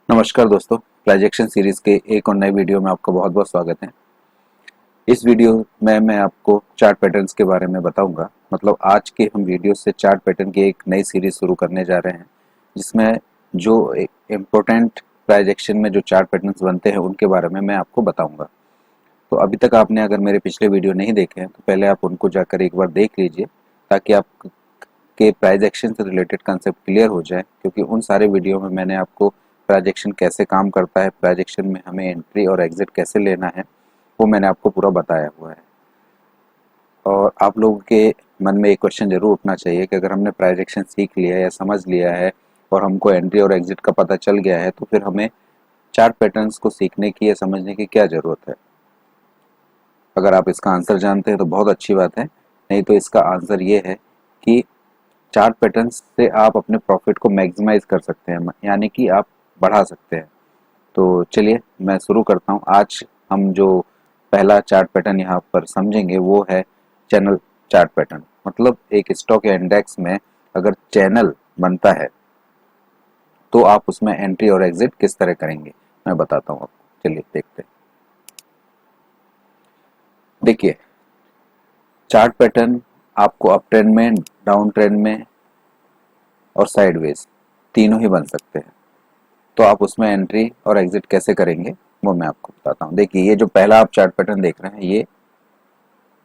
नमस्कार दोस्तों, transaction series के एक और नए वीडियो में आपका बहुत बहुत स्वागत है। इस वीडियो में मैं आपको चार्ट पैटर्न्स के बारे में बताऊंगा। मतलब आज के हम वीडियो से चार्ट पैटर्न की एक नई सीरीज शुरू करने जा रहे हैं, जिसमें जो इम्पोर्टेंट ट्रांजैक्शन में जो चार्ट पैटर्न्स बनते हैं उनके बारे में मैं आपको बताऊंगा। तो अभी तक आपने अगर मेरे पिछले वीडियो नहीं देखे हैं तो पहले आप उनको जाकर एक बार देख लीजिए, ताकि आप के ट्रांजैक्शन से रिलेटेड कंसेप्ट क्लियर हो जाए। क्योंकि उन सारे वीडियो में मैंने आपको ट्रांजैक्शन कैसे काम करता है, ट्रांजैक्शन में हमें एंट्री और एग्जिट कैसे लेना है, वो मैंने आपको पूरा बताया हुआ है। और आप लोगों के मन में एक क्वेश्चन जरूर उठना चाहिए कि अगर हमने ट्रांजैक्शन सीख लिया है या समझ लिया है और हमको एंट्री और एग्जिट का पता चल गया है, तो फिर हमें चार्ट पैटर्न्स को सीखने की या समझने की क्या ज़रूरत है। अगर आप इसका आंसर जानते हैं तो बहुत अच्छी बात है, नहीं तो इसका आंसर ये है कि चार्ट पैटर्न से आप अपने प्रॉफिट को मैक्सिमाइज कर सकते हैं, यानी कि आप बढ़ा सकते हैं। तो चलिए मैं शुरू करता हूँ। आज हम जो पहला चार्ट पैटर्न यहाँ पर समझेंगे वो है चैनल चार्ट पैटर्न। मतलब एक स्टॉक या इंडेक्स में अगर चैनल बनता है तो आप उसमें एंट्री और एग्जिट किस तरह करेंगे, मैं बताता हूँ आपको। चलिए देखते हैं। देखिए, चार्ट पैटर्न आपको अप ट्रेंड में, डाउन ट्रेंड में और साइडवेज तीनों ही बन सकते हैं। तो आप उसमें एंट्री और एग्जिट कैसे करेंगे वो मैं आपको बताता हूँ। देखिए, ये जो पहला आप चार्ट पैटर्न देख रहे हैं ये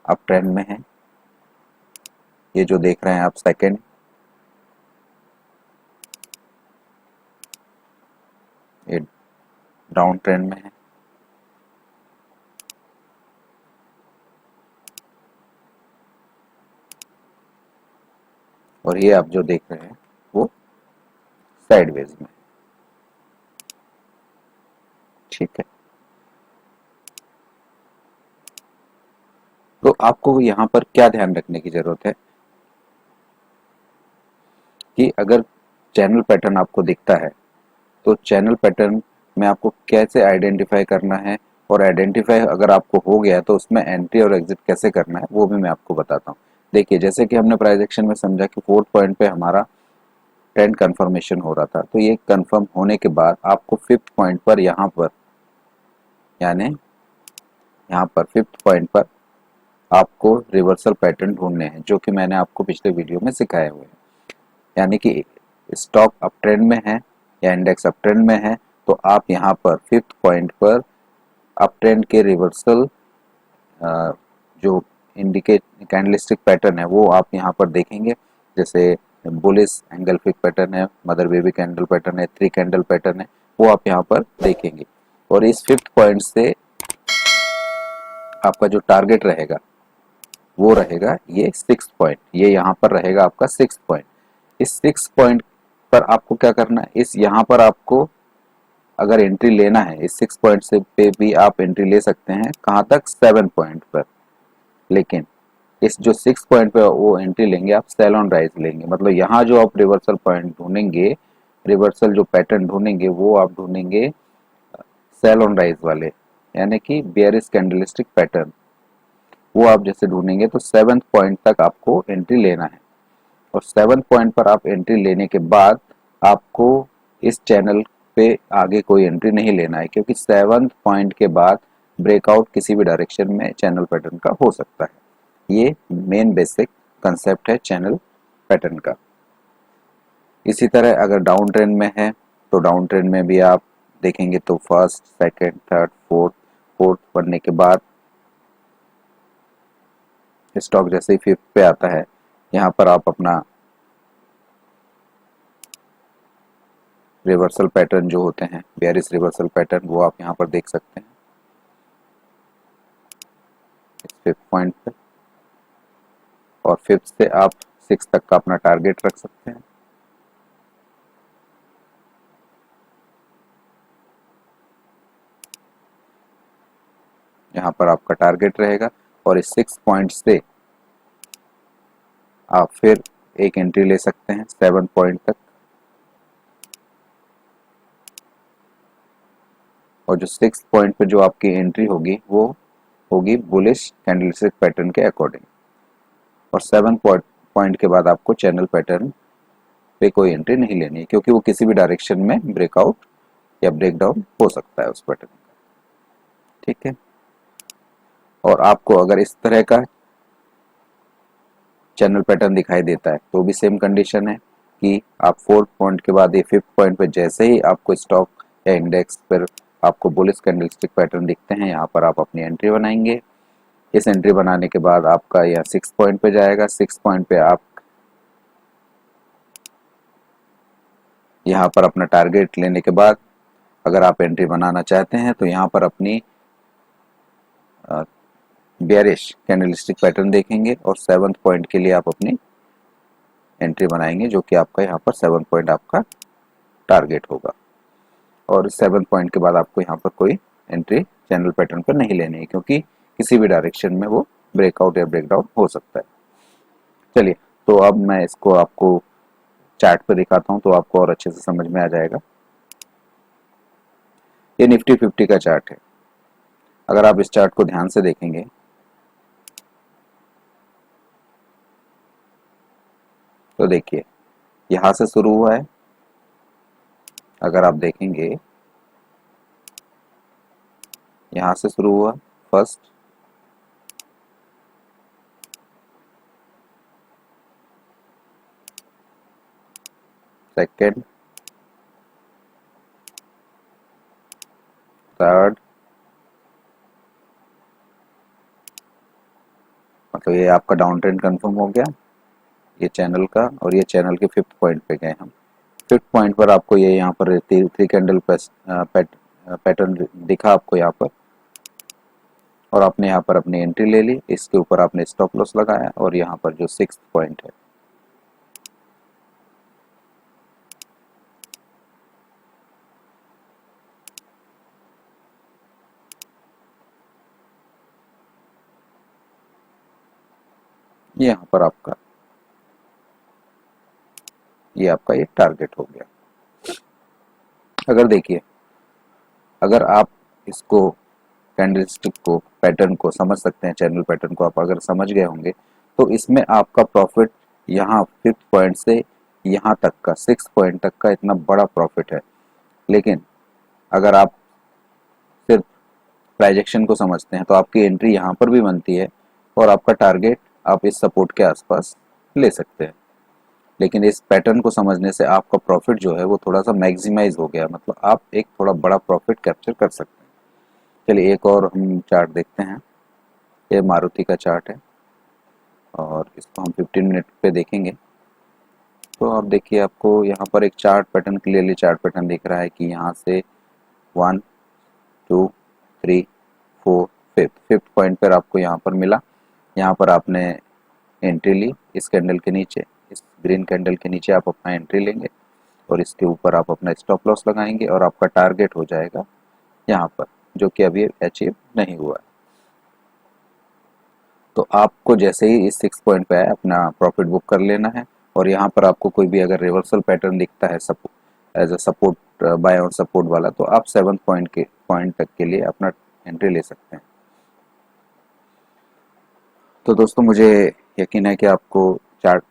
अप ट्रेंड में है। ये जो देख रहे हैं आप सेकंड, ये डाउन ट्रेंड में है। और ये आप जो देख रहे हैं वो साइडवेज में। ठीक है, तो आपको यहाँ पर क्या ध्यान रखने की जरूरत है कि अगर चैनल पैटर्न आपको दिखता है तो चैनल पैटर्न में आपको कैसे आइडेंटिफाई करना है, और आइडेंटिफाई अगर आपको हो गया तो उसमें एंट्री और एग्जिट कैसे करना है वो भी मैं आपको बताता हूँ। देखिए, जैसे कि हमने प्राइस एक्शन में समझा कि फोर्थ पॉइंट पे हमारा ट्रेंड कंफर्मेशन हो रहा था, तो ये कंफर्म होने के बाद आपको फिफ्थ पॉइंट पर यहाँ पर, यानी यहाँ पर फिफ्थ पॉइंट पर आपको रिवर्सल पैटर्न ढूंढने हैं, जो कि मैंने आपको पिछले वीडियो में सिखाए हुए हैं। यानी कि स्टॉक अप ट्रेंड में है या इंडेक्स अप ट्रेंड में है, तो आप यहाँ पर फिफ्थ पॉइंट पर अप ट्रेंड के रिवर्सल जो इंडिकेट कैंडलस्टिक पैटर्न है वो आप यहाँ पर देखेंगे। जैसे बुलिश एंगल्फिक पैटर्न है, मदर बेबी कैंडल पैटर्न है, थ्री कैंडल पैटर्न है, वो आप यहाँ पर देखेंगे। और इस फिफ्थ पॉइंट से आपका जो टारगेट रहेगा वो रहेगा ये सिक्स पॉइंट। ये यहाँ पर रहेगा आपका सिक्स पॉइंट। इस सिक्स पॉइंट पर आपको क्या करना है, इस यहाँ पर आपको अगर एंट्री लेना है, इस सिक्स पॉइंट से पे भी आप एंट्री ले सकते हैं। कहाँ तक? सेवन पॉइंट पर। लेकिन इस जो सिक्स पॉइंट पे वो एंट्री लेंगे आप सेल ऑन राइज लेंगे। मतलब यहाँ जो आप रिवर्सल पॉइंट ढूंढेंगे, रिवर्सल जो पैटर्न ढूंढेंगे वो आप ढूंढेंगे सेल ऑन राइज वाले, यानी कि बेयरिश कैंडलस्टिक पैटर्न। वो आप जैसे ढूंढेंगे तो सेवंथ पॉइंट तक आपको एंट्री लेना है। और सेवंथ पॉइंट पर आप एंट्री लेने के बाद आपको इस चैनल पे आगे कोई एंट्री नहीं लेना है, क्योंकि सेवंथ पॉइंट के बाद ब्रेकआउट किसी भी डायरेक्शन में चैनल पैटर्न का हो सकता है। ये मेन बेसिक कंसेप्ट है चैनल पैटर्न का। इसी तरह अगर डाउन ट्रेंड में है तो डाउन ट्रेंड में भी आप देखेंगे तो फर्स्ट, सेकंड, थर्ड, फोर्थ बनने के बाद स्टॉक जैसे ही फिफ्थ पे आता है, यहाँ पर आप अपना रिवर्सल पैटर्न जो होते हैं, बेयरिश रिवर्सल पैटर्न, वो आप यहाँ पर देख सकते हैं इस फिफ्थ पॉइंट पे। और फिफ्थ से आप सिक्स तक का अपना टारगेट रख सकते हैं। यहाँ पर आपका टारगेट रहेगा। और इस सिक्स पॉइंट से आप फिर एक एंट्री ले सकते हैं सेवन पॉइंट तक। और जो सिक्स पॉइंट पे जो आपकी एंट्री होगी वो होगी बुलिश कैंडलस्टिक पैटर्न के अकॉर्डिंग। और सेवन पॉइंट के बाद आपको चैनल पैटर्न पे कोई एंट्री नहीं लेनी है, क्योंकि वो किसी भी डायरेक्शन में ब्रेकआउट या ब्रेक डाउन हो सकता है उस पैटर्न का। ठीक है, और आपको अगर इस तरह का चैनल पैटर्न दिखाई देता है तो भी सेम कंडीशन है कि आप 4th पॉइंट के बाद ये 5th पॉइंट पे जैसे ही आपको स्टॉक या इंडेक्स पर आपको बुलिश कैंडलस्टिक पैटर्न दिखते हैं, यहाँ पर आप अपनी एंट्री बनाएंगे। इस एंट्री बनाने के बाद आपका यह 6 पॉइंट पे जाएगा। 6 पॉइंट पे आप यहाँ पर अपना टारगेट लेने के बाद अगर आप एंट्री बनाना चाहते हैं तो यहाँ पर अपनी बेयरिश कैंडलस्टिक पैटर्न देखेंगे और 7th पॉइंट के लिए आप अपनी एंट्री बनाएंगे, जो कि आपका यहाँ पर 7 पॉइंट आपका टारगेट होगा। और 7 पॉइंट के बाद आपको यहाँ पर कोई एंट्री चैनल पैटर्न पर नहीं लेनी है, क्योंकि किसी भी डायरेक्शन में वो ब्रेकआउट या ब्रेकडाउन हो सकता है। चलिए, तो अब मैं इसको आपको चार्ट पे दिखाता हूँ तो आपको और अच्छे से समझ में आ जाएगा। ये निफ्टी 50 का चार्ट है। अगर आप इस चार्ट को ध्यान से देखेंगे तो देखिए यहां से शुरू हुआ है। अगर आप देखेंगे यहां से शुरू हुआ फर्स्ट, सेकंड, थर्ड, मतलब ये आपका डाउन ट्रेंड कंफर्म हो गया ये चैनल का, और ये चैनल के 5th पॉइंट पे गए हम। 5th पॉइंट पर आपको ये यहाँ पर थ्री कैंडल पैटर्न दिखा आपको यहाँ पर, और आपने यहाँ पर अपनी एंट्री ले ली। इसके ऊपर आपने स्टॉप लॉस लगाया और यहाँ पर जो 6th पॉइंट है ये यहाँ पर आपका ये आपका ये टारगेट हो गया। अगर देखिए, अगर आप इसको कैंडलस्टिक को पैटर्न को समझ सकते हैं, चैनल पैटर्न को आप अगर समझ गए होंगे तो इसमें आपका प्रॉफिट यहाँ 5th पॉइंट से यहाँ तक का 6 पॉइंट तक का इतना बड़ा प्रॉफिट है। लेकिन अगर आप सिर्फ प्राइजेक्शन को समझते हैं तो आपकी एंट्री यहाँ पर भी बनती है और आपका टारगेट आप इस सपोर्ट के आसपास ले सकते हैं। लेकिन इस पैटर्न को समझने से आपका प्रॉफिट जो है वो थोड़ा सा मैक्सिमाइज हो गया, मतलब आप एक थोड़ा बड़ा प्रॉफिट कैप्चर कर सकते हैं। चलिए एक और हम चार्ट देखते हैं। ये मारुति का चार्ट है और इसको हम 15 मिनट पे देखेंगे। तो आप देखिए, आपको यहाँ पर एक chart pattern, clearly chart pattern दिख रहा है कि यहाँ से 1 2 3 4 5th पॉइंट पर आपको यहाँ पर मिला। यहाँ पर आपने एंट्री ली इस कैंडल के नीचे, इस ग्रीन कैंडल के नीचे आप अपना एंट्री लेंगे और इसके ऊपर आप अपना स्टॉप लॉस लगाएंगे और आपका टारगेट हो जाएगा यहाँ पर, जो कि अभी अचीव नहीं हुआ है। तो आपको जैसे ही इस 6 पॉइंट पे आए अपना प्रॉफिट बुक कर लेना है, और यहाँ पर आपको कोई भी अगर रिवर्सल पैटर्न दिखता है एज अ सपोर्ट, बाय और सपोर्ट वाला, तो आप 7 पॉइंट तक के लिए अपना एंट्री ले सकते हैं। तो दोस्तों, मुझे यकीन है कि आपको चार्ट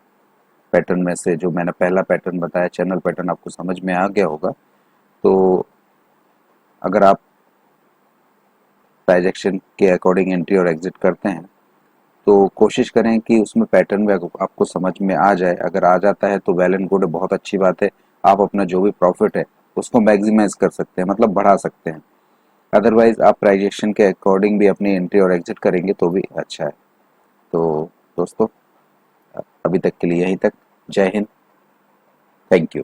पैटर्न में से जो मैंने पहला पैटर्न बताया, चैनल पैटर्न, आपको समझ में आ गया होगा। तो अगर आप ट्रांजैक्शन के अकॉर्डिंग एंट्री और एग्जिट करते हैं तो कोशिश करें कि उसमें पैटर्न भी आपको समझ में आ जाए। अगर आ जाता है तो वेल एंड गुड, बहुत अच्छी बात है। आप अपना जो भी प्रॉफिट है उसको मैक्सिमाइज कर सकते हैं, मतलब बढ़ा सकते हैं। अदरवाइज आप ट्रांजैक्शन के अकॉर्डिंग भी अपनी एंट्री और एग्जिट करेंगे तो भी अच्छा है। तो दोस्तों, अभी तक के लिए यहीं तक। जय हिंद, थैंक यू।